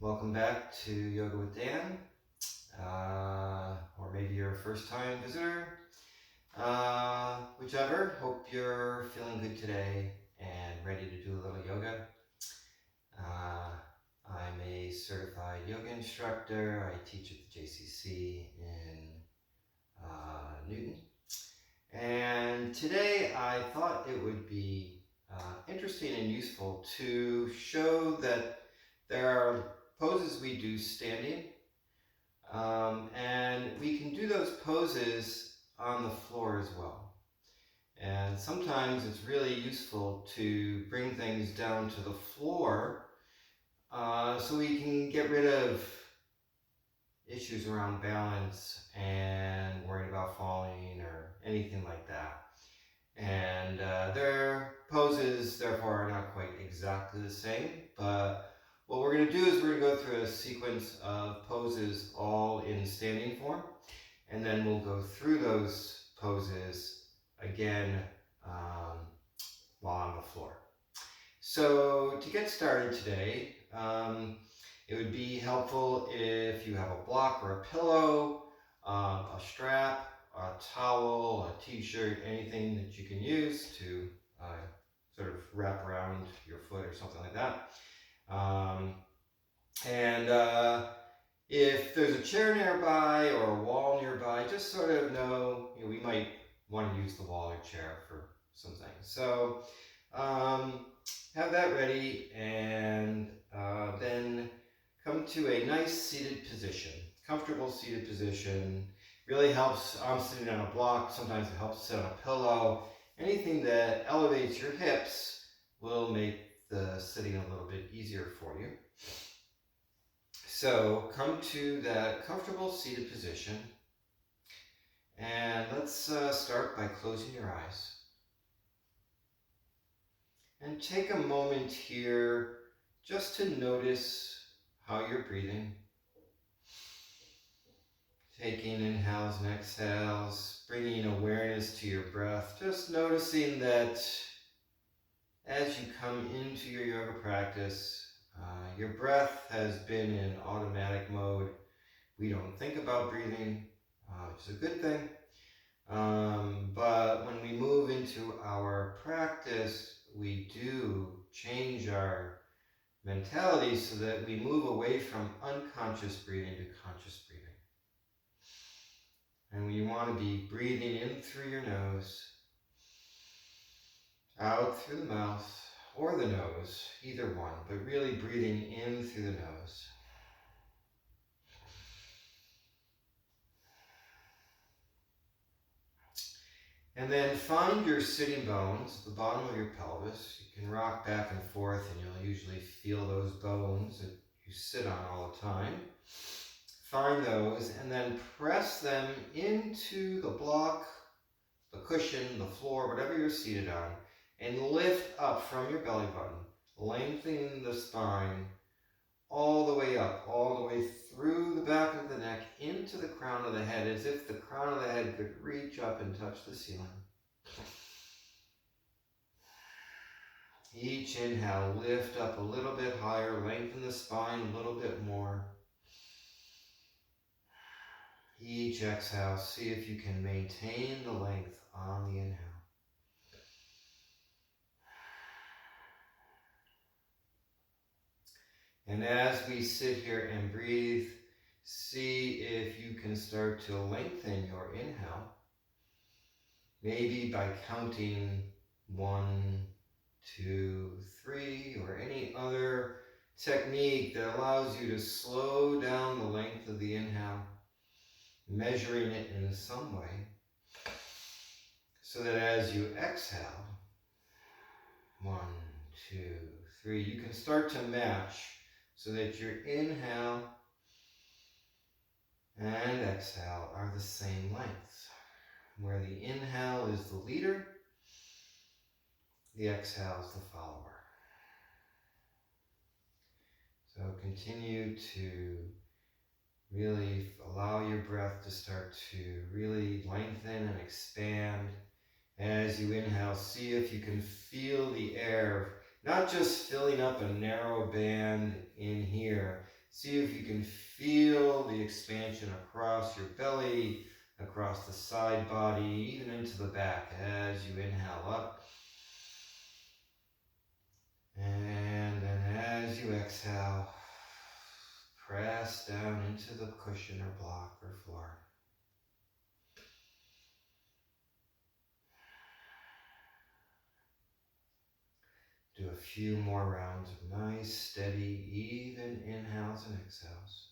Welcome back to Yoga with Dan, or maybe you're a first time visitor. Whichever, hope you're feeling good today and ready to do a little yoga. I'm a certified yoga instructor. I teach at the JCC in Newton. And today I thought it would be interesting and useful to show that there are poses we do standing, and we can do those poses on the floor as well. And sometimes it's really useful to bring things down to the floor so we can get rid of issues around balance and worrying about falling or anything like that. And their poses, therefore, are not quite exactly the same, but what we're going to do is we're going to go through a sequence of poses all in standing form, and then we'll go through those poses again while on the floor. So to get started today, it would be helpful if you have a block or a pillow, a strap, a towel, a t-shirt, anything that you can use to sort of wrap around your foot or something like that. If there's a chair nearby or a wall nearby, just sort of know, we might want to use the wall or chair for some things. So have that ready, and then come to a nice seated position. Comfortable seated position really helps. I'm sitting on a block. Sometimes it helps to sit on a pillow. Anything that elevates your hips will make the sitting a little bit easier for you. So come to that comfortable seated position, and let's start by closing your eyes. And take a moment here just to notice how you're breathing. Taking inhales and exhales, bringing awareness to your breath, just noticing that as you come into your yoga practice, your breath has been in automatic mode. We don't think about breathing, which is a good thing. But when we move into our practice, we do change our mentality so that we move away from unconscious breathing to conscious breathing. And you want to be breathing in through your nose, out through the mouth or the nose, either one, but really breathing in through the nose. And then find your sitting bones at the bottom of your pelvis. You can rock back and forth, and you'll usually feel those bones that you sit on all the time. Find those and then press them into the block, the cushion, the floor, whatever you're seated on, and lift up from your belly button, lengthening the spine all the way up, all the way through the back of the neck, into the crown of the head, as if the crown of the head could reach up and touch the ceiling. Each inhale, lift up a little bit higher, lengthen the spine a little bit more. Each exhale, see if you can maintain the length on the inhale. And as we sit here and breathe, see if you can start to lengthen your inhale. Maybe by counting 1, 2, 3, or any other technique that allows you to slow down the length of the inhale, measuring it in some way, so that as you exhale, 1, 2, 3, you can start to match so that your inhale and exhale are the same length, where the inhale is the leader, the exhale is the follower. So continue to really allow your breath to start to really lengthen and expand. As you inhale, see if you can feel the air, not just filling up a narrow band in here, See if you can feel the expansion across your belly, across the side body, even into the back as you inhale up. And then as you exhale, press down into the cushion or block or floor. Do a few more rounds of nice, steady, even inhales and exhales.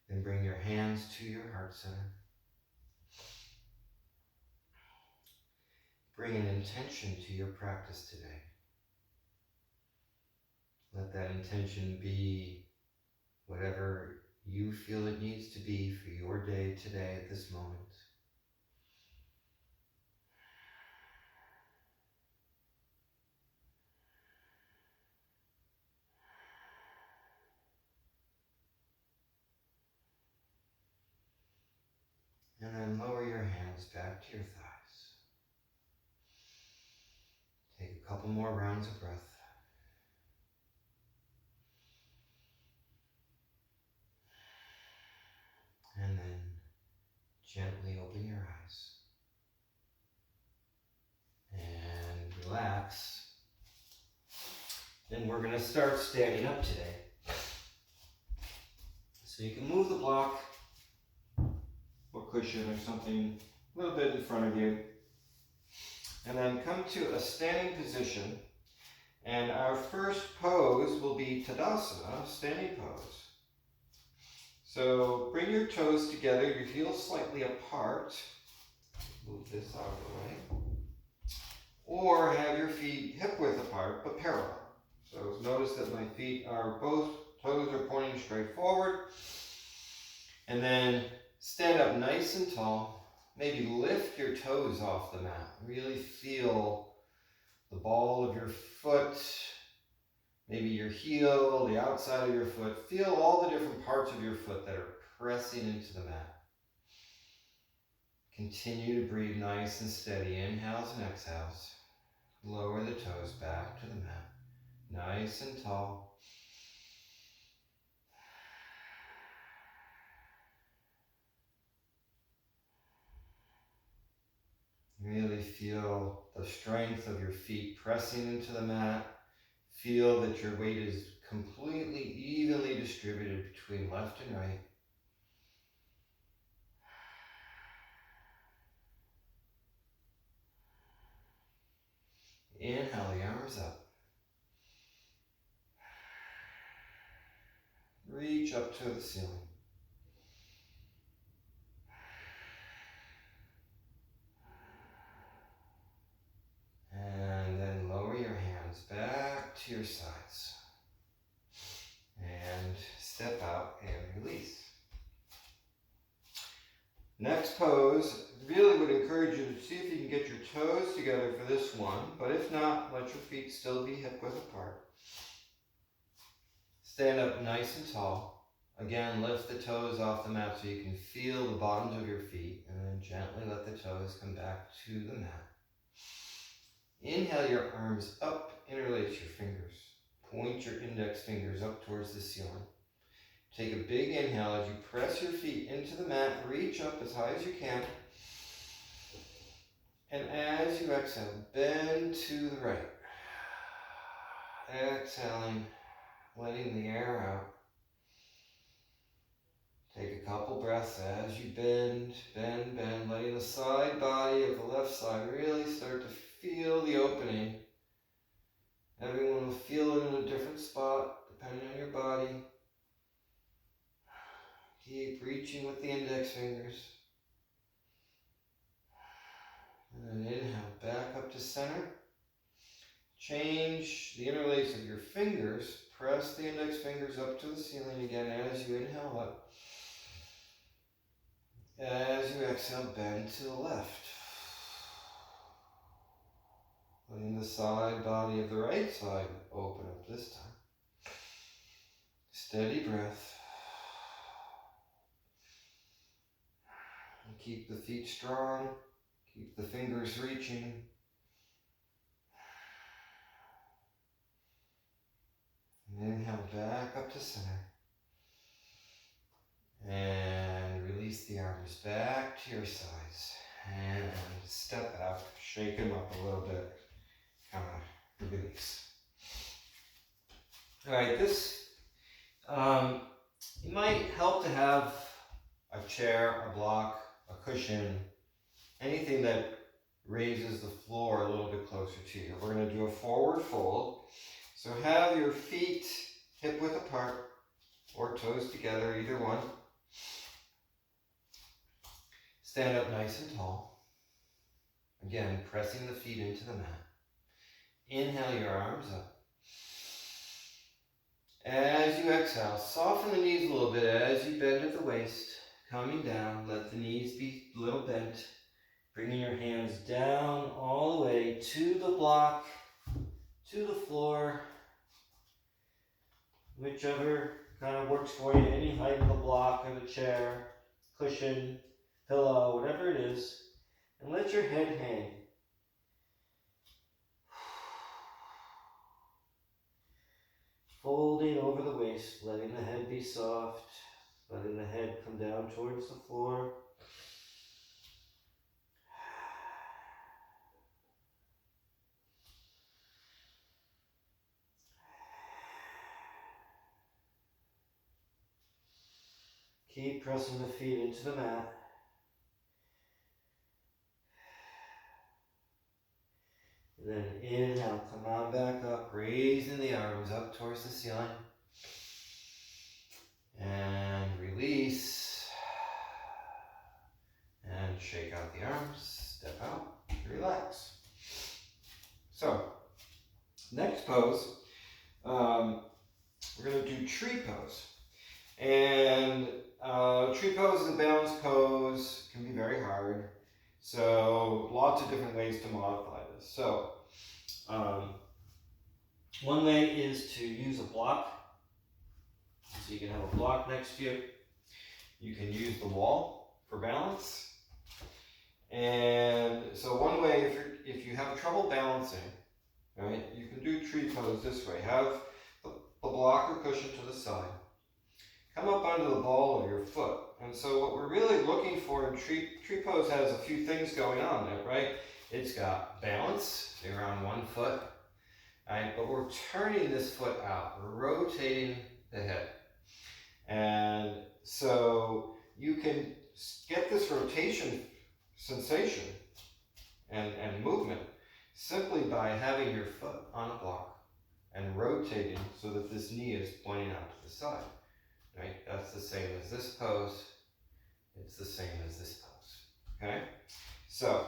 Then bring your hands to your heart center. Bring an intention to your practice today. Let that intention be whatever you feel it needs to be for your day today at this moment. And then lower your hands back to your thighs. Take a couple more rounds of breath. And then gently open your eyes. And relax. Then we're going to start standing up today. So you can move the block or cushion or something a little bit in front of you. And then come to a standing position. And our first pose will be Tadasana, standing pose. So bring your toes together, your heels slightly apart. Move this out of the way. Or have your feet hip width apart, but parallel. So notice that my feet are, both toes are pointing straight forward. And then stand up nice and tall. Maybe lift your toes off the mat. Really feel the ball of your foot, maybe your heel, the outside of your foot. Feel all the different parts of your foot that are pressing into the mat. Continue to breathe nice and steady. Inhales and exhales. Lower the toes back to the mat. Nice and tall. Really feel the strength of your feet pressing into the mat. Feel that your weight is completely evenly distributed between left and right. Inhale the arms up. Reach up to the ceiling. And then lower your hands back to your sides. And step out and release. Next pose, really would encourage you to see if you can get your toes together for this one, but if not, let your feet still be hip width apart. Stand up nice and tall. Again, lift the toes off the mat so you can feel the bottoms of your feet, and then gently let the toes come back to the mat. Inhale your arms up, interlace your fingers. Point your index fingers up towards the ceiling. Take a big inhale as you press your feet into the mat, reach up as high as you can. And as you exhale, bend to the right. Exhaling, letting the air out. Take a couple breaths as you bend, letting the side body of the left side really start to feel the opening. Everyone will feel it in a different spot, depending on your body. Keep reaching with the index fingers. And then inhale, back up to center. Change the interlace of your fingers. Press the index fingers up to the ceiling again as you inhale up. As you exhale, bend to the left. Letting the side body of the right side open up this time. Steady breath. keep the feet strong. Keep the fingers reaching. And inhale back up to center. And release the arms back to your sides. And step out, shake them up a little bit. Kind of release. All right, this it might help to have a chair, a block, a cushion, anything that raises the floor a little bit closer to you. We're going to do a forward fold. So have your feet hip width apart or toes together, either one. Stand up nice and tall. Again, pressing the feet into the mat. Inhale your arms up. As you exhale, soften the knees a little bit as you bend at the waist. Coming down, let the knees be a little bent. Bringing your hands down all the way to the block, to the floor. Whichever kind of works for you, any height of the block or the chair, cushion, pillow, whatever it is. And let your head hang. Folding over the waist, letting the head be soft, letting the head come down towards the floor. Keep pressing the feet into the mat. And then inhale, come on back up, raising the arms up towards the ceiling. And release. And shake out the arms, step out, relax. So, next pose, we're going to do tree pose. And tree pose and balance pose can be very hard. So lots of different ways to modify this. So one way is to use a block. So you can have a block next to you. You can use the wall for balance. And so one way, if you have trouble balancing, right, you can do tree pose this way. Have the block or cushion to the side. Come up onto the ball of your foot. And so what we're really looking for in tree pose has a few things going on there, right? It's got balance, so you're on one foot, right? But we're turning this foot out. We're rotating the head. And so you can get this rotation sensation and movement simply by having your foot on a block and rotating so that this knee is pointing out to the side. Right? That's the same as this pose. It's the same as this pose. Okay? So,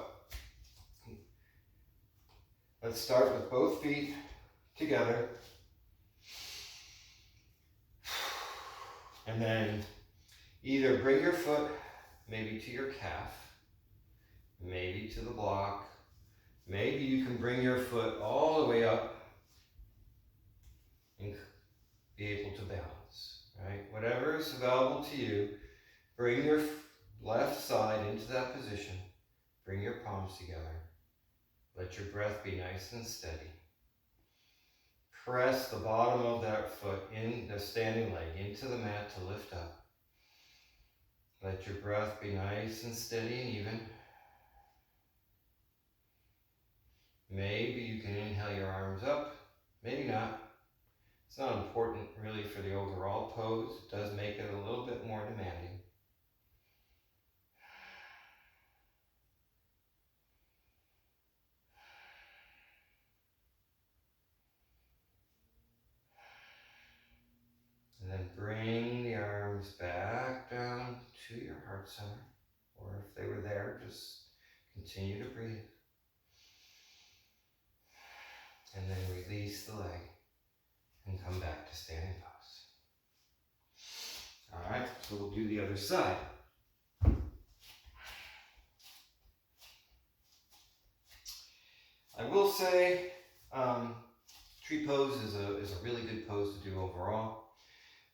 let's start with both feet together. And then either bring your foot maybe to your calf, maybe to the block. Maybe you can bring your foot all the way up and be able to balance. Right? Whatever is available to you, bring your left side into that position. Bring your palms together. Let your breath be nice and steady. Press the bottom of that foot in the standing leg into the mat to lift up. Let your breath be nice and steady and even. Maybe you can inhale your arms up, maybe not. It's not important really for the overall pose. It does make it a little bit more demanding. And then bring the arms back down to your heart center. Or if they were there, just continue to breathe. And then release the leg and come back to standing pose. All right, so we'll do the other side. I will say tree pose is a really good pose to do overall.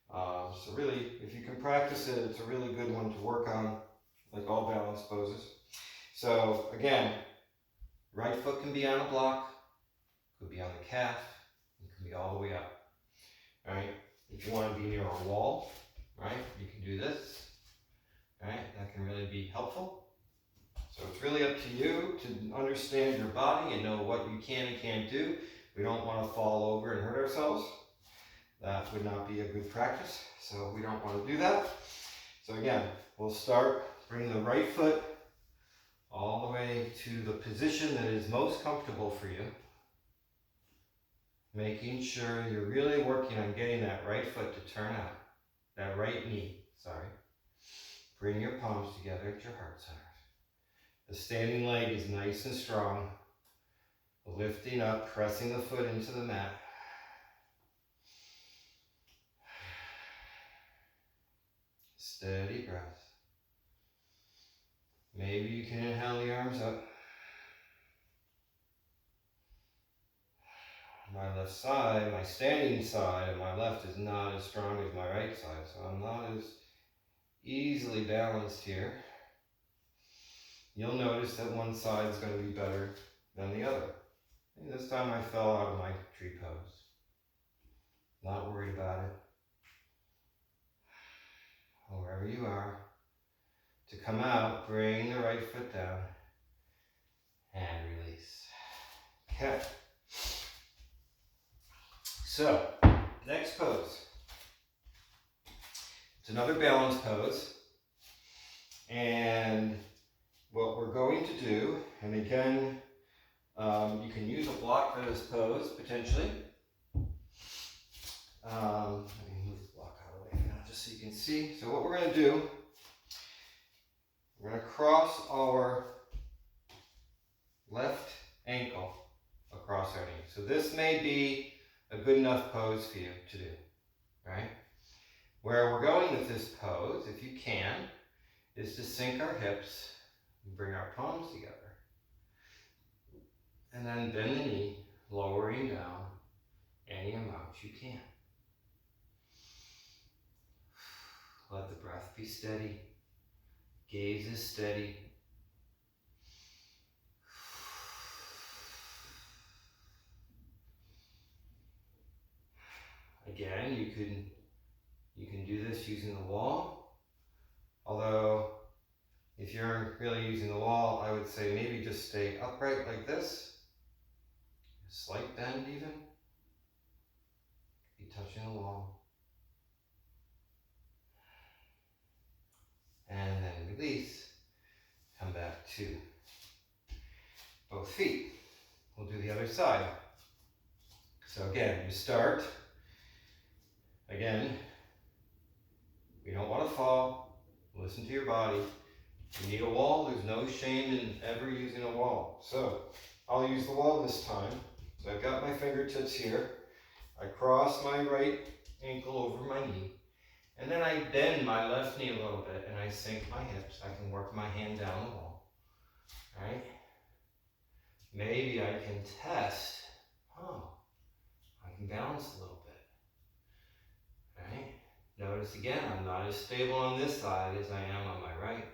So really, if you can practice it, it's a really good one to work on, like all balance balance poses. So again, right foot can be on a block, could be on the calf, it can be all the way up, right? If you want to be near a wall, right, you can do this, right? That can really be helpful. So it's really up to you to understand your body and know what you can and can't do. We don't want to fall over and hurt ourselves. That would not be a good practice, so we don't want to do that. So again, we'll start, bring the right foot all the way to the position that is most comfortable for you. Making sure you're really working on getting that right foot to turn out. That right knee, sorry. Bring your palms together at your heart center. The standing leg is nice and strong. Lifting up, pressing the foot into the mat. Steady breath. Maybe you can inhale the arms up. My left side, my standing side of my left is not as strong as my right side, so I'm not as easily balanced here. You'll notice that one side is going to be better than the other. And this time I fell out of my tree pose. Not worried about it. Wherever you are, to come out, bring the right foot down and release. Okay. So, next pose. It's another balance pose. And what we're going to do, and again, you can use a block for this pose, potentially. Let me move the block out of the way now, just so you can see. So what we're going to do, we're going to cross our left ankle across our knee. So this may be a good enough pose for you to do, right? Where we're going with this pose, if you can, is to sink our hips and bring our palms together. And then bend the knee, lowering down any amount you can. Let the breath be steady. Gaze is steady. Again, you can do this using the wall. Although, if you're really using the wall, I would say maybe just stay upright like this. A slight bend even. Be touching the wall. And then release. Come back to both feet. We'll do the other side. So again, you start. Again, we don't want to fall. Listen to your body. You need a wall. There's no shame in ever using a wall. So I'll use the wall this time. So I've got my fingertips here. I cross my right ankle over my knee. And then I bend my left knee a little bit and I sink my hips. I can work my hand down the wall. Right? Maybe I can test. I can balance a little bit. Right? Notice again, I'm not as stable on this side as I am on my right.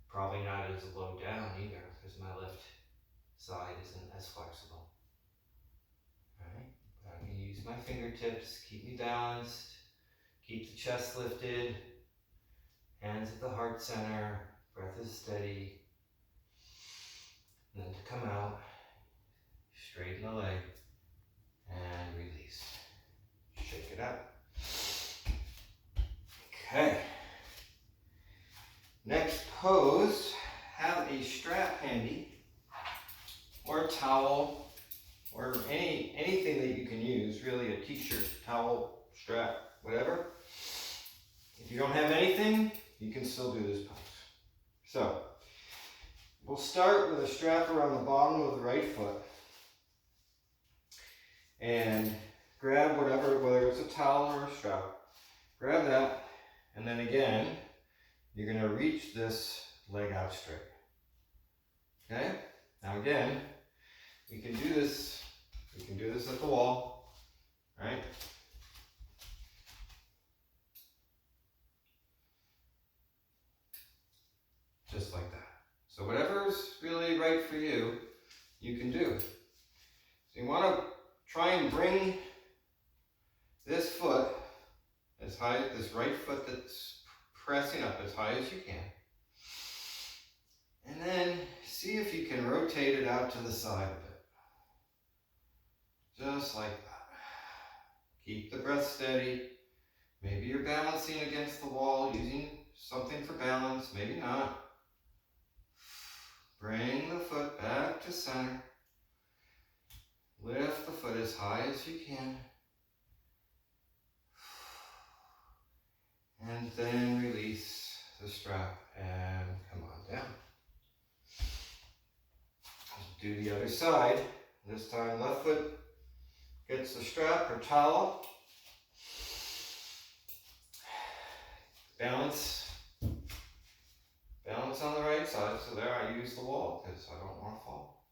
Probably not as low down either, because my left side isn't as flexible. Right? But I can use my fingertips, keep me balanced, keep the chest lifted, hands at the heart center, breath is steady. And then to come out, straighten the leg, and release. Shake it out. Okay. Next pose, have a strap handy, or a towel, or anything that you can use, really a t-shirt, towel, strap, whatever. If you don't have anything, you can still do this pose. So, we'll start with a strap around the bottom of the right foot. And grab whatever, whether it's a towel or a strap, grab that, and then again, you're going to reach this leg out straight. Okay? Now again, we can do this at the wall, right? Just like that. So whatever's really right for you, you can do. So you want to try and bring this foot as high, this right foot that's pressing up as high as you can. And then see if you can rotate it out to the side a bit. Just like that. Keep the breath steady. Maybe you're balancing against the wall, using something for balance, maybe not. Bring the foot back to center. Lift the foot as high as you can. And then release the strap and come on down. Do the other side. This time left foot gets the strap or towel. Balance on the right side. So there I use the wall because I don't want to fall.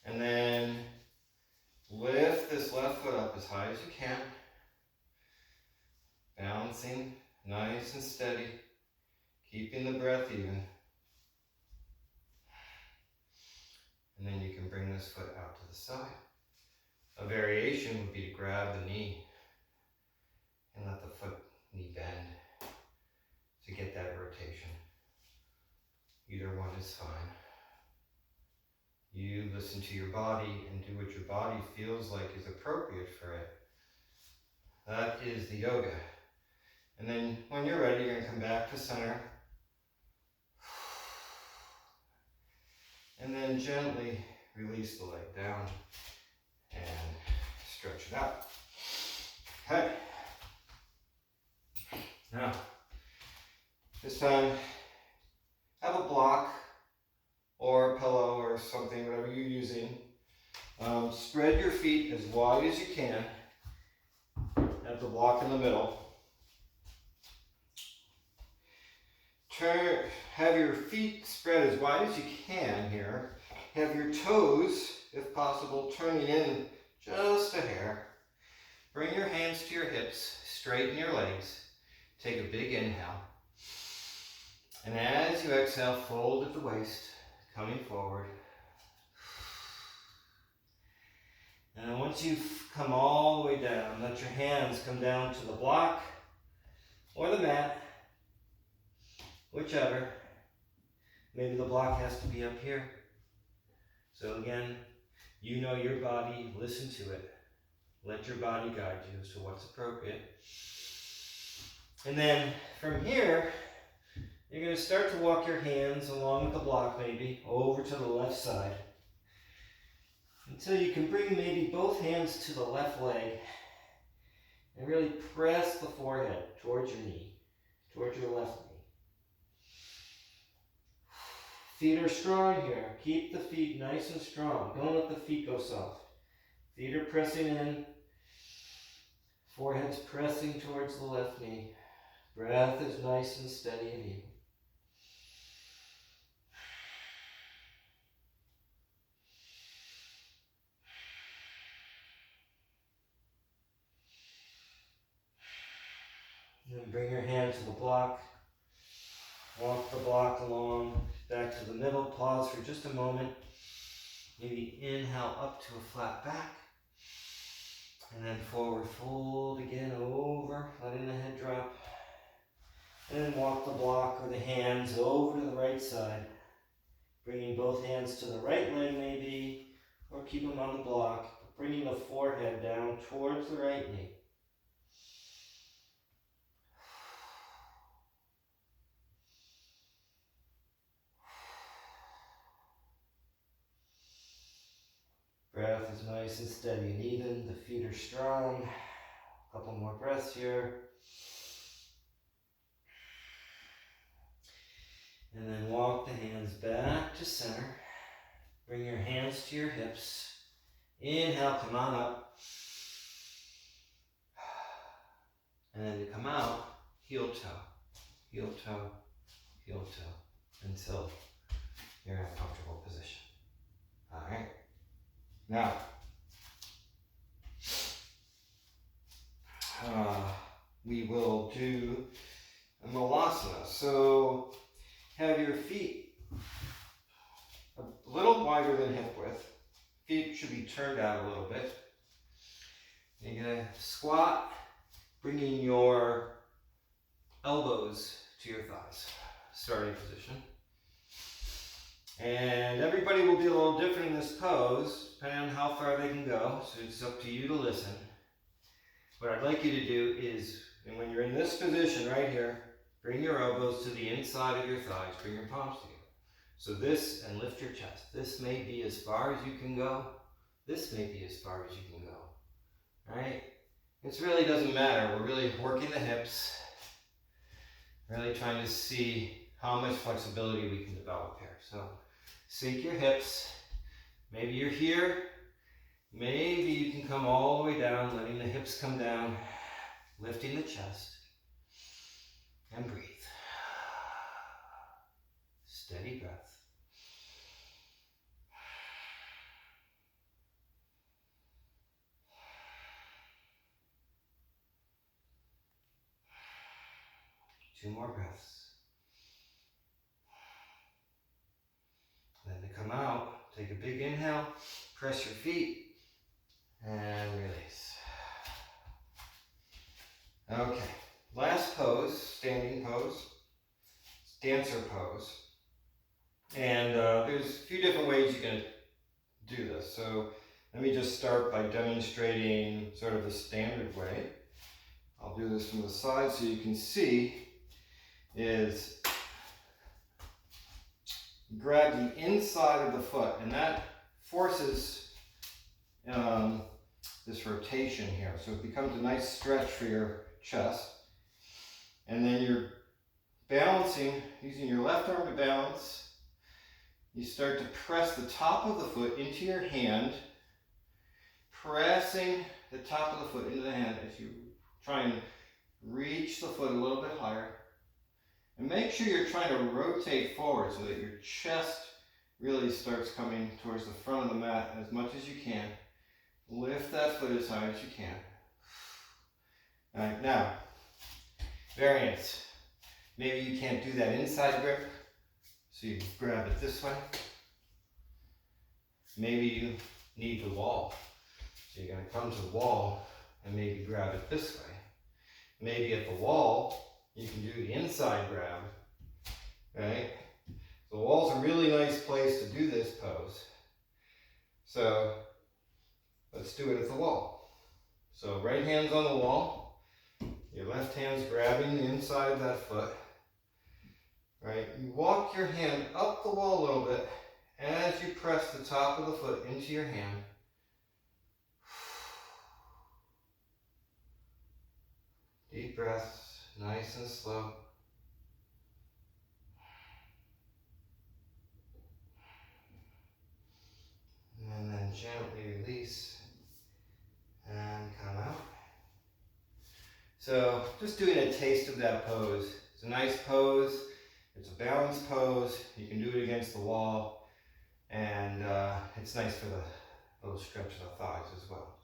And then lift this left foot up as high as you can. Balancing nice and steady. Keeping the breath even. And then you can bring this foot out to the side. A variation would be to grab the knee and let the knee bend to get that rotation. Either one is fine. You listen to your body and do what your body feels like is appropriate for it. That is the yoga. And then when you're ready, you're going to come back to center. And then gently release the leg down and stretch it out. Okay. Now, this time, have a block or a pillow or something, whatever you're using. Spread your feet as wide as you can. Have the block in the middle. Have your feet spread as wide as you can here. Have your toes, if possible, turning in just a hair. Bring your hands to your hips, straighten your legs. Take a big inhale. And as you exhale, fold at the waist, coming forward. And then once you've come all the way down, let your hands come down to the block or the mat. Whichever. Maybe the block has to be up here. So again, you know your body, listen to it. Let your body guide you as to what's appropriate. And then from here, you're going to start to walk your hands along with the block maybe, over to the left side. Until you can bring maybe both hands to the left leg and really press the forehead towards your knee, towards your left knee. Feet are strong here. Keep the feet nice and strong. Don't let the feet go soft. Feet are pressing in. Forehead's pressing towards the left knee. Breath is nice and steady and even. Then bring your hand to the block. Walk the block along, back to the middle. Pause for just a moment. Maybe inhale up to a flat back. And then forward fold again over, letting the head drop. And then walk the block or the hands over to the right side. Bringing both hands to the right leg maybe, or keep them on the block. Bringing the forehead down towards the right knee. Breath is nice and steady and even. The feet are strong. A couple more breaths here. And then walk the hands back to center. Bring your hands to your hips. Inhale, come on up. And then to come out, heel toe, heel toe, heel toe, until you're in a comfortable position. All right. Now, we will do a malasana. So have your feet wider than hip width. Feet should be turned out a little bit. You're going to squat, bringing your elbows to your thighs, starting position. And everybody will be a little different in this pose, depending on how far they can go, so it's up to you to listen. What I'd like you to do is, and when you're in this position right here, bring your elbows to the inside of your thighs, bring your palms together. So this, and lift your chest. This may be as far as you can go. This may be as far as you can go. All right? It really doesn't matter. We're really working the hips, really trying to see how much flexibility we can develop here. So sink your hips. Maybe you're here. Maybe you can come all the way down, letting the hips come down, lifting the chest, and breathe. Steady breath. Two more breaths. Then to come out, take a big inhale, press your feet, and release. Okay, last pose, standing pose, dancer pose. And there's a few different ways you can do this. So let me just start by demonstrating sort of the standard way. I'll do this from the side so you can see. Is grab the inside of the foot, and that forces this rotation here. So it becomes a nice stretch for your chest. And then you're balancing, using your left arm to balance. You start to press the top of the foot into your hand, pressing the top of the foot into the hand as you try and reach the foot a little bit higher. And make sure you're trying to rotate forward so that your chest really starts coming towards the front of the mat as much as you can. Lift that foot as high as you can. All right, now, variance. Maybe you can't do that inside grip, so you grab it this way. Maybe you need the wall, so you're going to come to the wall and maybe grab it this way. Maybe at the wall, you can do the inside grab, right? The wall's a really nice place to do this pose. So let's do it at the wall. So right hand's on the wall, your left hand's grabbing the inside of that foot, right? You walk your hand up the wall a little bit as you press the top of the foot into your hand. Deep breaths. Nice and slow. And then gently release and come out. So just doing a taste of that pose. It's a nice pose. It's a balanced pose. You can do it against the wall. And it's nice for the little stretch of the thighs as well.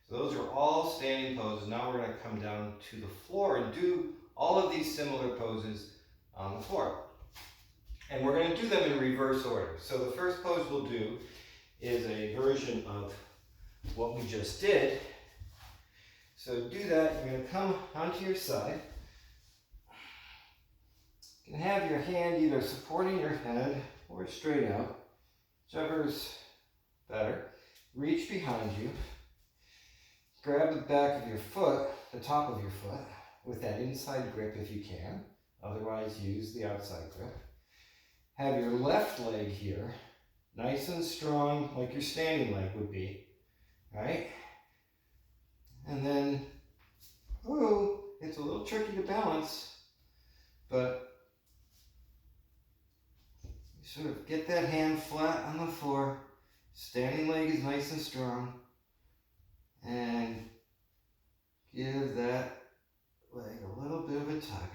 So those are all standing poses. Now we're going to come down to the floor and do all of these similar poses on the floor. And we're going to do them in reverse order. So the first pose we'll do is a version of what we just did. So to do that, you're going to come onto your side. You can have your hand either supporting your head or straight out, whichever's better. Reach behind you. Grab the back of your foot, the top of your foot, with that inside grip if you can. Otherwise, use the outside grip. Have your left leg here, nice and strong, like your standing leg would be, right? And then, ooh, it's a little tricky to balance, but you sort of get that hand flat on the floor. Standing leg is nice and strong. And give that leg a little bit of a tug.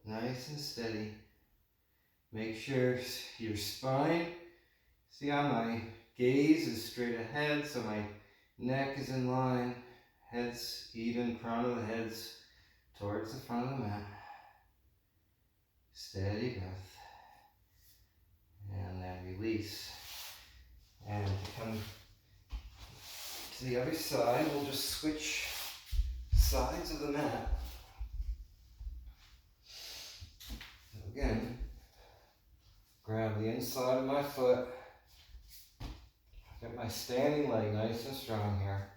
Nice and steady. Make sure your spine, see how my gaze is straight ahead, so my neck is in line, head's even, crown of the head's towards the front of the mat. Steady breath. And release. And to come to the other side, we'll just switch sides of the mat. So again, grab the inside of my foot, get my standing leg nice and strong here.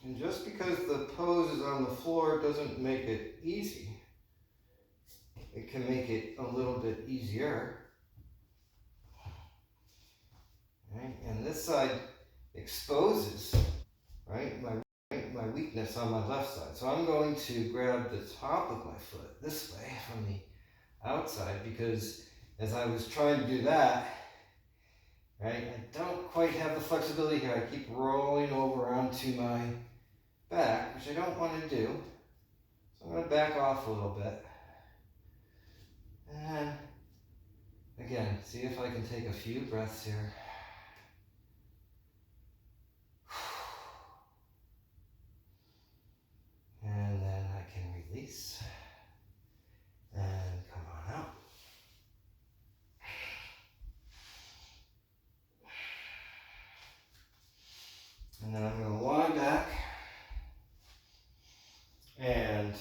And just because the pose is on the floor doesn't make it easy. It can make it a little bit easier. Right? And this side exposes, right, my weakness on my left side. So I'm going to grab the top of my foot this way from the outside, because as I was trying to do that, right, I don't quite have the flexibility here. I keep rolling over onto my back, which I don't want to do. So I'm going to back off a little bit. And again, see if I can take a few breaths here. And then I can release and come on out. And then I'm going to lie back and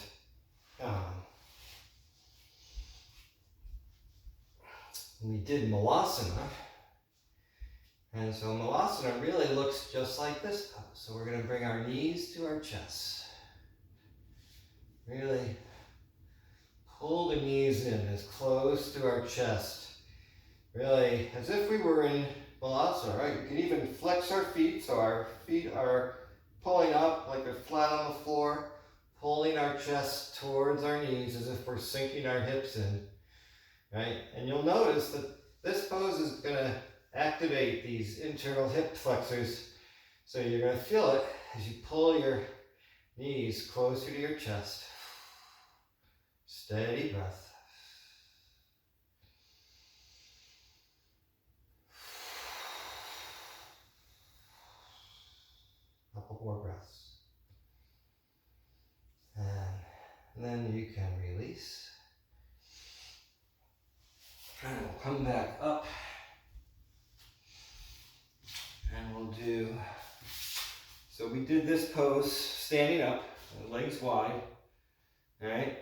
we did Malasana. And so Malasana really looks just like this pose. So we're going to bring our knees to our chest. Really pull the knees in as close to our chest. Really, as if we were in Malasana, right? We can even flex our feet so our feet are pulling up like they're flat on the floor, pulling our chest towards our knees as if we're sinking our hips in, right? And you'll notice that this pose is going to activate these internal hip flexors. So you're going to feel it as you pull your knees closer to your chest. Steady breath. Couple more breaths. And then you can release. And we'll come back up. And we'll do, so we did this pose standing up, legs wide, right?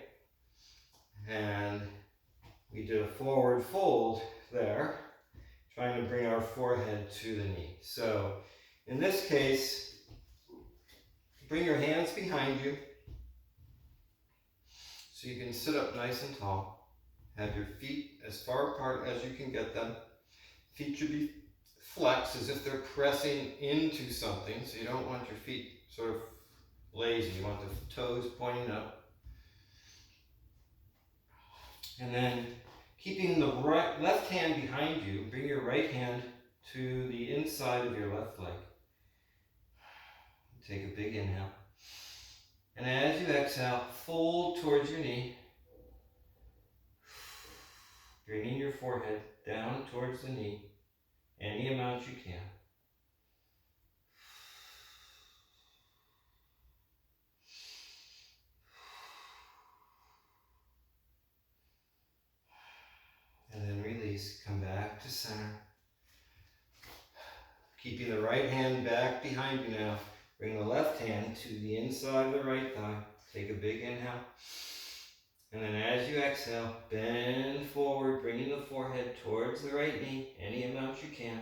And we did a forward fold there, trying to bring our forehead to the knee. So in this case, bring your hands behind you so you can sit up nice and tall. Have your feet as far apart as you can get them. Feet should be flexed as if they're pressing into something, so you don't want your feet sort of lazy. You want the toes pointing up. And then keeping the left hand behind you, bring your right hand to the inside of your left leg. Take a big inhale. And as you exhale, fold towards your knee, bringing your forehead down towards the knee, any amount you can. And then release, come back to center. Keeping the right hand back behind you now. Bring the left hand to the inside of the right thigh. Take a big inhale. And then as you exhale, bend forward, bringing the forehead towards the right knee, any amount you can.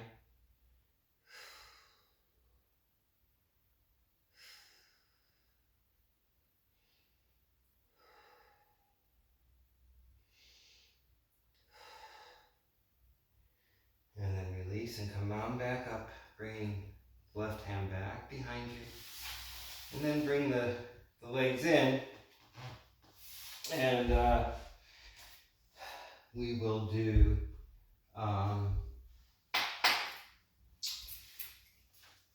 And then release and come on back up, bringing the left hand back behind you. And then bring the legs in. And we will do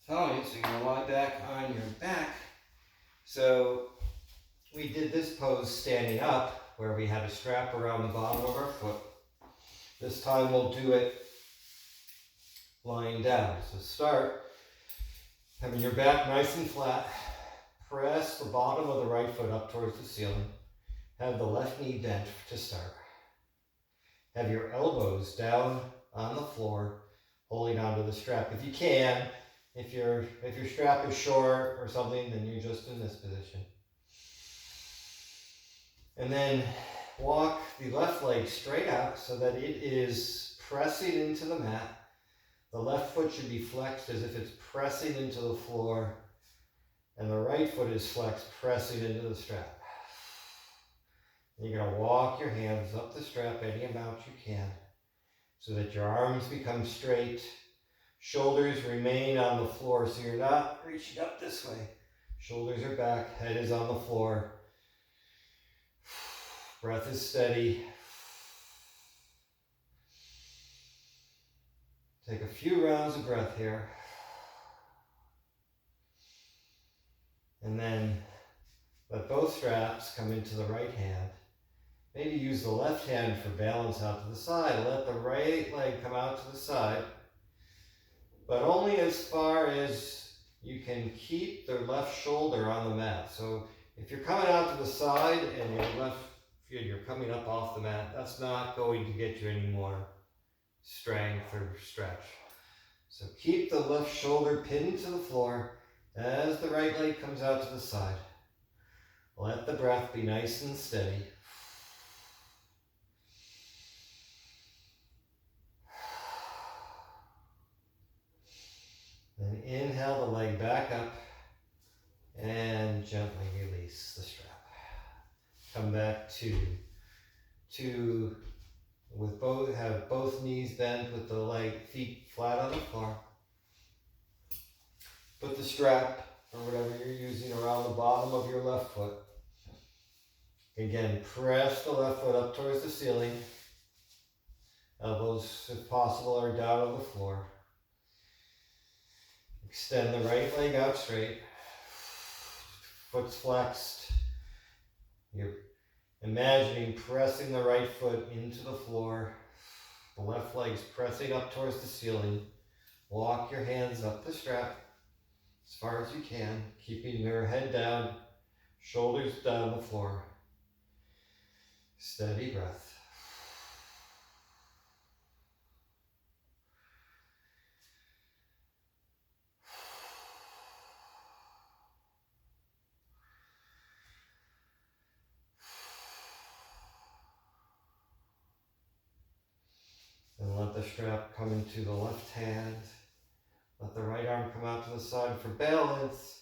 following, so you're going to lie back on your back. So we did this pose standing up, where we had a strap around the bottom of our foot. This time we'll do it lying down. So start having your back nice and flat, press the bottom of the right foot up towards the ceiling. Have the left knee bent to start. Have your elbows down on the floor, holding onto the strap. If you can, if your strap is short or something, then you're just in this position. And then walk the left leg straight out so that it is pressing into the mat. The left foot should be flexed as if it's pressing into the floor, and the right foot is flexed, pressing into the strap. You're going to walk your hands up the strap any amount you can so that your arms become straight. Shoulders remain on the floor, so you're not reaching up this way. Shoulders are back, head is on the floor. Breath is steady. Take a few rounds of breath here. And then let both straps come into the right hand. Maybe use the left hand for balance out to the side. Let the right leg come out to the side, but only as far as you can keep the left shoulder on the mat. So if you're coming out to the side and you're coming up off the mat, that's not going to get you any more strength or stretch. So keep the left shoulder pinned to the floor as the right leg comes out to the side. Let the breath be nice and steady. Then inhale the leg back up and gently release the strap. Come back have both knees bent with the feet flat on the floor. Put the strap or whatever you're using around the bottom of your left foot. Again, press the left foot up towards the ceiling. Elbows, if possible, are down on the floor. Extend the right leg out straight. Foot's flexed. You're imagining pressing the right foot into the floor. The left leg's pressing up towards the ceiling. Walk your hands up the strap as far as you can, keeping your head down, shoulders down the floor. Steady breath. And let the strap come into the left hand. Let the right arm come out to the side for balance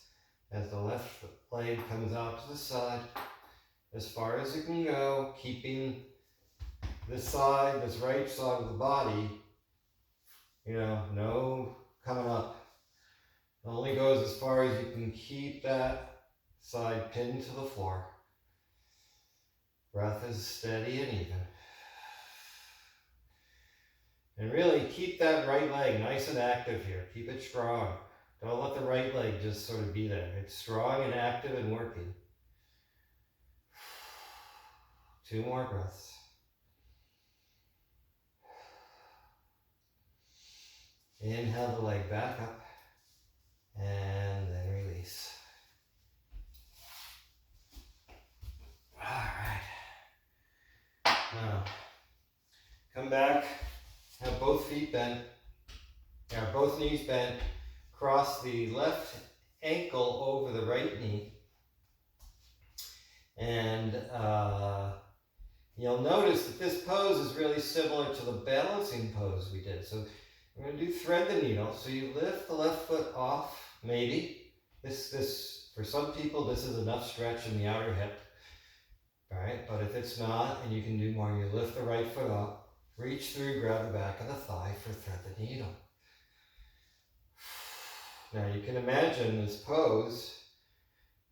as the left leg comes out to the side as far as it can go, keeping this right side of the body, no coming up. It only goes as far as you can keep that side pinned to the floor. Breath is steady and even. And really keep that right leg nice and active here. Keep it strong. Don't let the right leg just sort of be there. It's strong and active and working. 2 more breaths. Inhale the leg back up and then release. All right. Now, come back. Have both feet bent, both knees bent, cross the left ankle over the right knee. And you'll notice that this pose is really similar to the balancing pose we did. So we're going to do thread the needle. So you lift the left foot off, maybe. This for some people, this is enough stretch in the outer hip. All right, but if it's not, and you can do more, you lift the right foot up. Reach through, grab the back of the thigh for thread the needle. Now you can imagine this pose,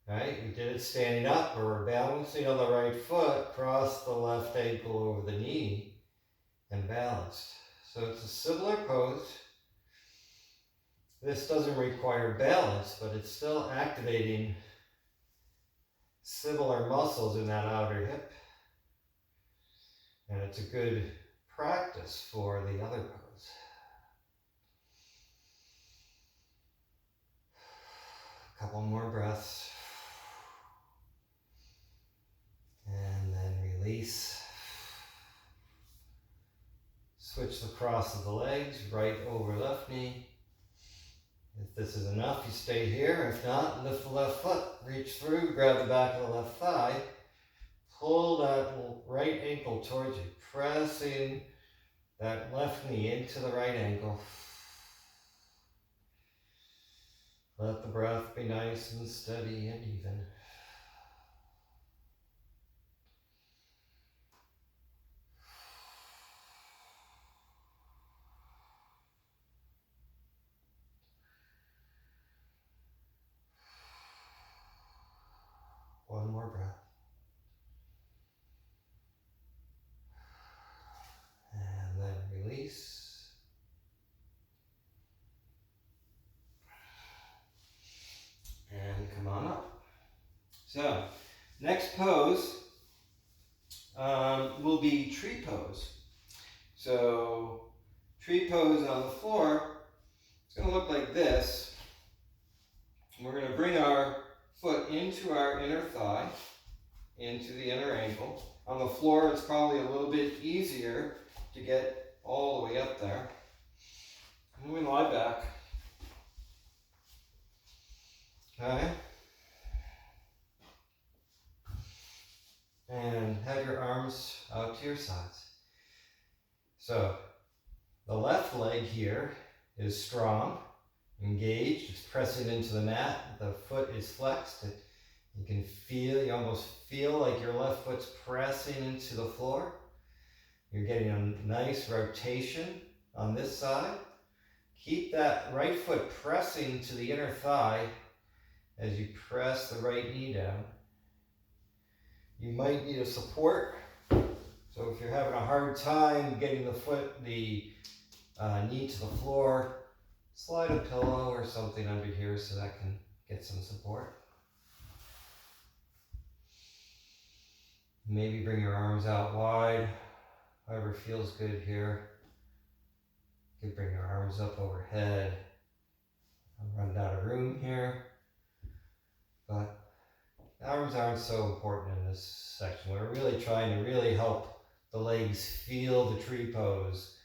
right? We did it standing up, where we're balancing on the right foot, cross the left ankle over the knee, and balanced. So it's a similar pose. This doesn't require balance, but it's still activating similar muscles in that outer hip. And it's a good practice for the other pose. A couple more breaths. release. Switch the cross of the legs, right over left knee. If this is enough, you stay here. If not, lift the left foot, reach through, grab the back of the left thigh, pull that right ankle towards you, pressing that left knee into the right ankle. Let the breath be nice and steady and even. One more breath. And then release. And come on up. So, next pose will be tree pose. So, tree pose on the floor, it's going to look like this. We're going to bring our foot into our inner thigh, into the inner ankle. On the floor, it's probably a little bit easier to get all the way up there. And we lie back. Okay. And have your arms out to your sides. So, the left leg here is strong, engaged, it's pressing into the mat. The foot is flexed. You can feel, you almost feel like your left foot's pressing into the floor. You're getting a nice rotation on this side. Keep that right foot pressing to the inner thigh as you press the right knee down. You might need a support. So if you're having a hard time getting the knee to the floor, slide a pillow or something under here so that can get some support. Maybe bring your arms out wide, however feels good here. You can bring your arms up overhead. I'm running out of room here, but arms aren't so important in this section. We're really trying to really help the legs feel the tree pose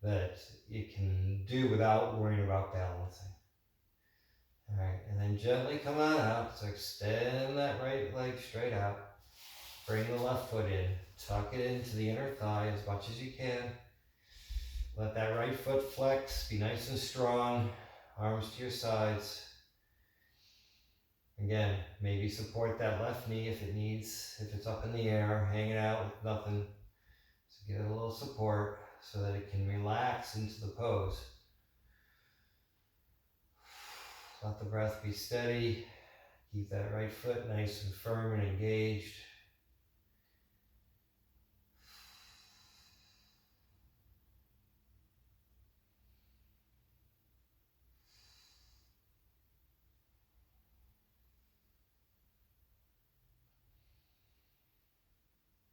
that you can do without worrying about balancing. All right, and then gently come on out. So extend that right leg straight out. Bring the left foot in. Tuck it into the inner thigh as much as you can. Let that right foot flex. Be nice and strong. Arms to your sides. Again, maybe support that left knee if it needs, if it's up in the air, hanging out with nothing. So give it a little support so that it can relax into the pose. Let the breath be steady. Keep that right foot nice and firm and engaged.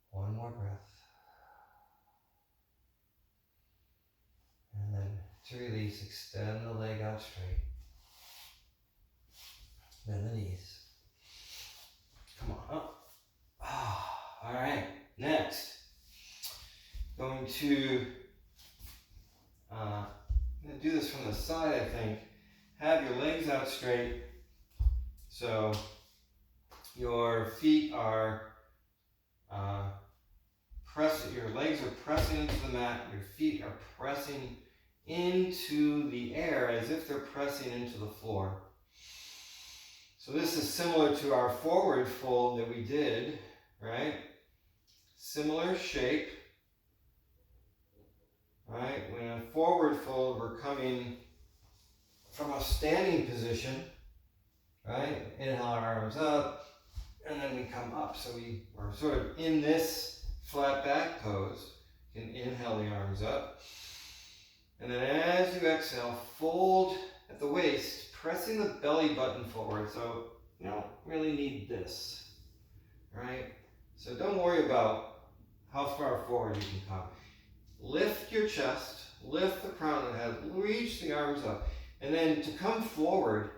One more breath. And then to release, extend the leg out straight. Bend the knees. Come on up. All right, next. I'm going to do this from the side, I think. Have your legs out straight. So your feet are your legs are pressing into the mat, your feet are pressing into the air as if they're pressing into the floor. So this is similar to our forward fold that we did, right? Similar shape, right? When a forward fold, we're coming from a standing position, right? Inhale our arms up, and then we come up. So we're sort of in this flat back pose. You can inhale the arms up. And then as you exhale, fold at the waist, pressing the belly button forward. So you don't really need this, right? So don't worry about how far forward you can come. Lift your chest, lift the crown of the head, reach the arms up. And then to come forward,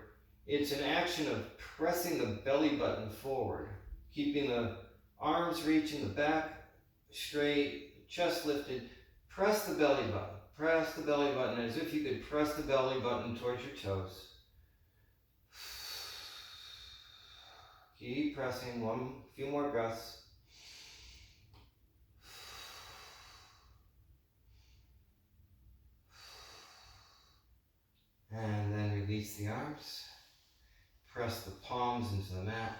it's an action of pressing the belly button forward, keeping the arms reaching the back straight, chest lifted. Press the belly button. Press the belly button as if you could press the belly button towards your toes. Keep pressing, few more breaths. And then release the arms. Press the palms into the mat.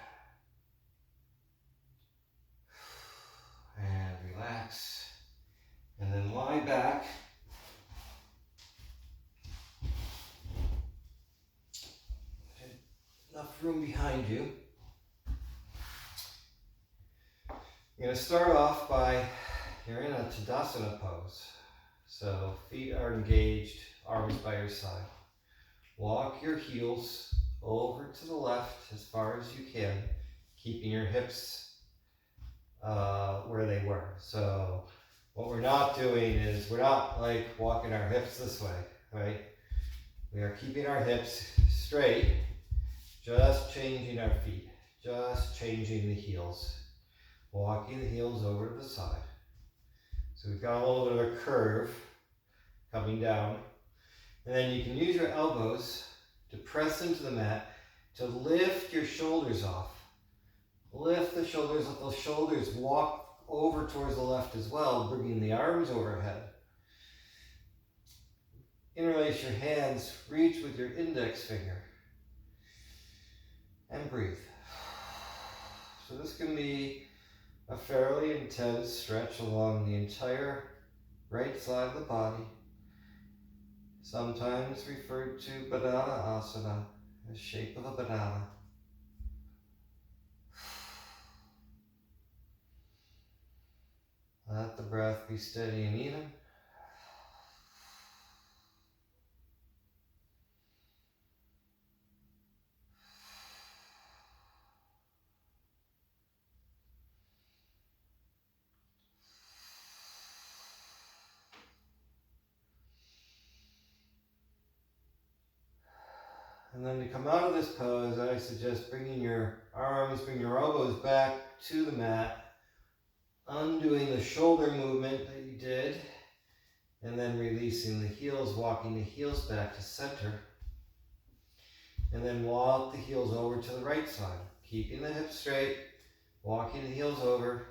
And relax. And then lie back. Enough room behind you. You're going to start off by, you're in a Tadasana pose. So feet are engaged, arms by your side. Walk your heels over to the left as far as you can, keeping your hips where they were. So what we're not doing is, we're not like walking our hips this way, right? We are keeping our hips straight, just changing our feet, just changing the heels. Walking the heels over to the side. So we've got a little bit of a curve coming down. And then you can use your elbows to press into the mat to lift your shoulders off. Lift the shoulders, let those shoulders walk over towards the left as well, bringing the arms overhead. Interlace your hands, reach with your index finger. And breathe. So this can be a fairly intense stretch along the entire right side of the body, sometimes referred to Baddha Asana, the shape of a banana. Let the breath be steady and even. And then to come out of this pose, I suggest bringing your arms, bring your elbows back to the mat, undoing the shoulder movement that you did, and then releasing the heels, walking the heels back to center. And then walk the heels over to the right side, keeping the hips straight, walking the heels over,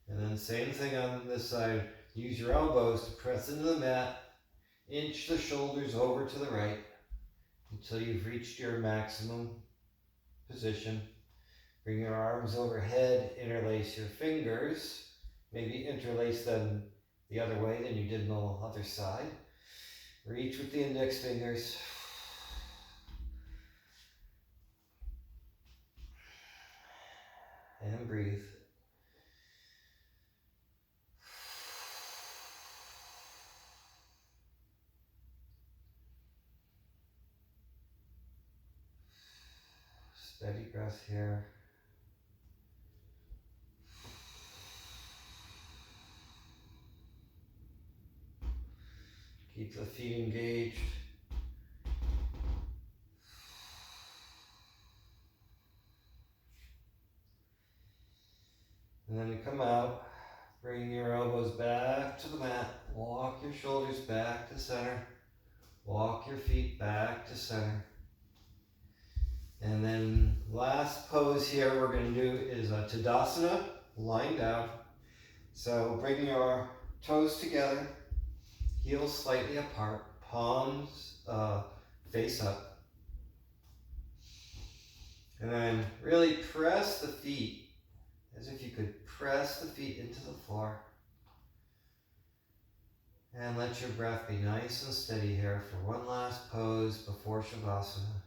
and then same thing on this side. Use your elbows to press into the mat, inch the shoulders over to the right, until you've reached your maximum position. Bring your arms overhead, interlace your fingers, maybe interlace them the other way than you did on the other side. Reach with the index fingers. And breathe. Steady breath here. Keep the feet engaged. And then to come out, bring your elbows back to the mat. Walk your shoulders back to center. Walk your feet back to center. And then last pose here we're going to do is a Tadasana, lying down. So bring your toes together, heels slightly apart, palms face up. And then really press the feet as if you could press the feet into the floor. And let your breath be nice and steady here for one last pose before Shavasana.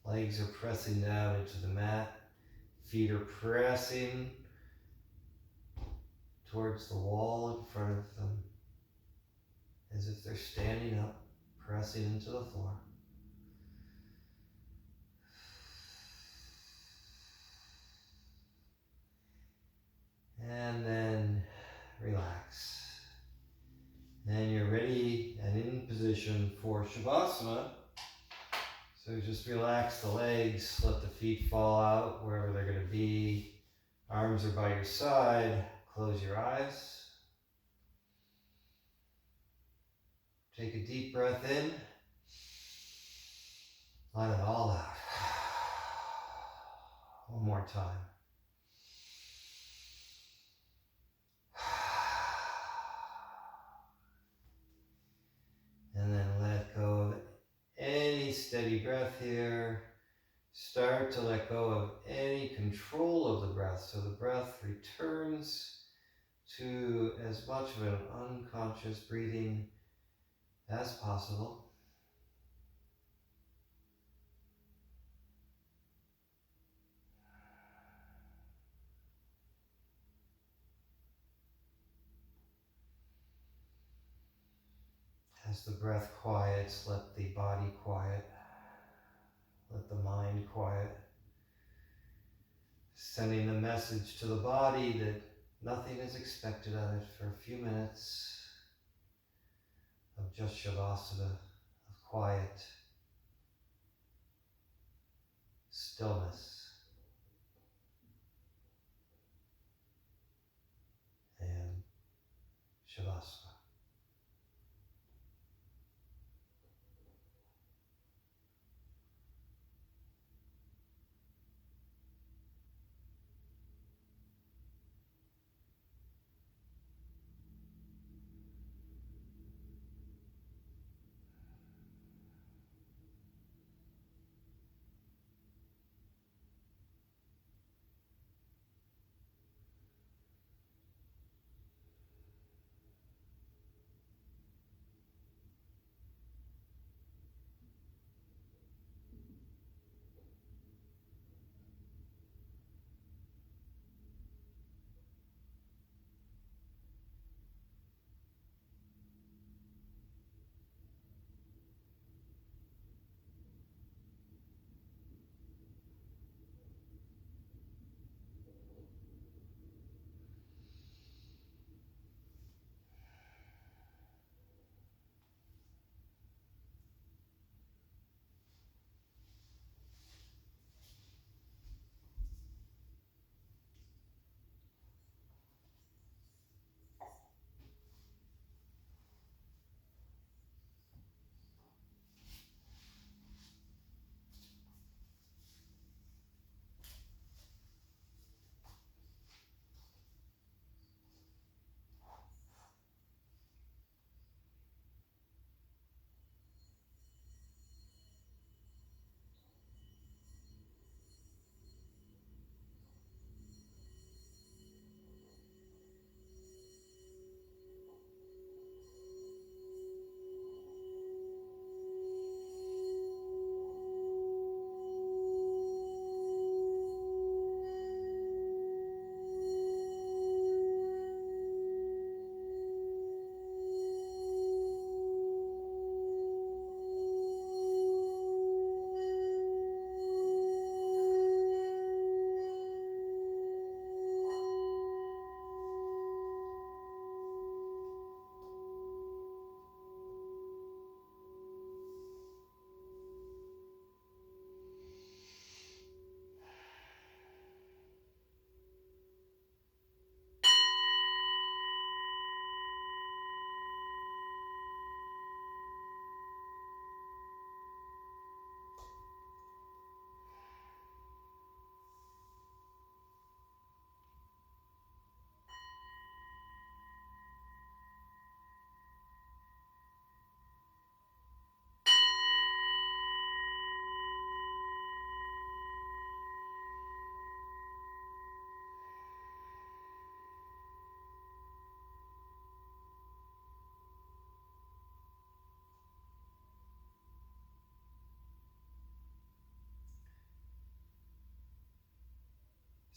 Legs are pressing down into the mat. Feet are pressing towards the wall in front of them, as if they're standing up, pressing into the floor. And then relax. And you're ready and in position for Shavasana. So just relax the legs, let the feet fall out wherever they're going to be. Arms are by your side. Close your eyes. Take a deep breath in. Let it all out. One more time. And then let go of any steady breath here. Start to let go of any control of the breath, so the breath returns to as much of an unconscious breathing as possible. As the breath quiets, let the body quiet, let the mind quiet, sending the message to the body that nothing is expected of it for a few minutes of just Shavasana, of quiet, stillness, and Shavasana.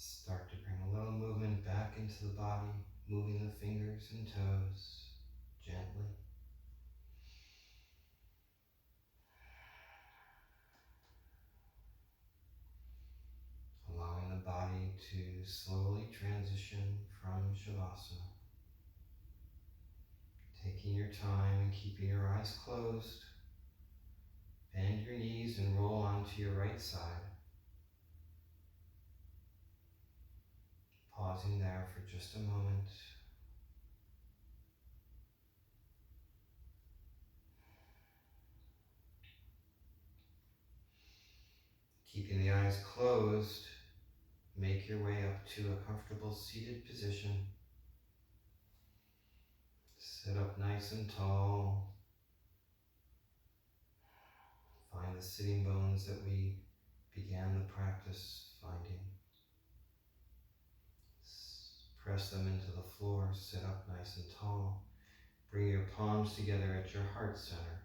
Start to bring a little movement back into the body, moving the fingers and toes gently. Allowing the body to slowly transition from Shavasana. Taking your time and keeping your eyes closed. Bend your knees and roll onto your right side. pausing there for just a moment. Keeping the eyes closed, make your way up to a comfortable seated position. Sit up nice and tall. Find the sitting bones that we began the practice finding. Press them into the floor, sit up nice and tall. Bring your palms together at your heart center.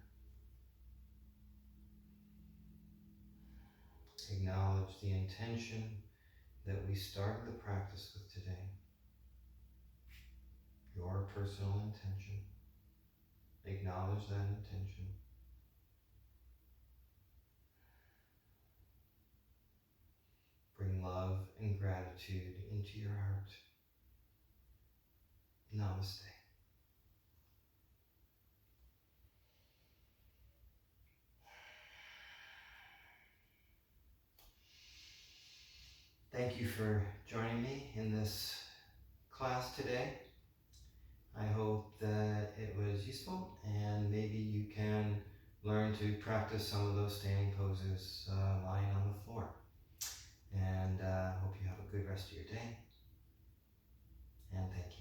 Acknowledge the intention that we started the practice with today. Your personal intention. Acknowledge that intention. Bring love and gratitude into your heart. Namaste. Thank you for joining me in this class today. I hope that it was useful and maybe you can learn to practice some of those standing poses lying on the floor. And hope you have a good rest of your day. And thank you.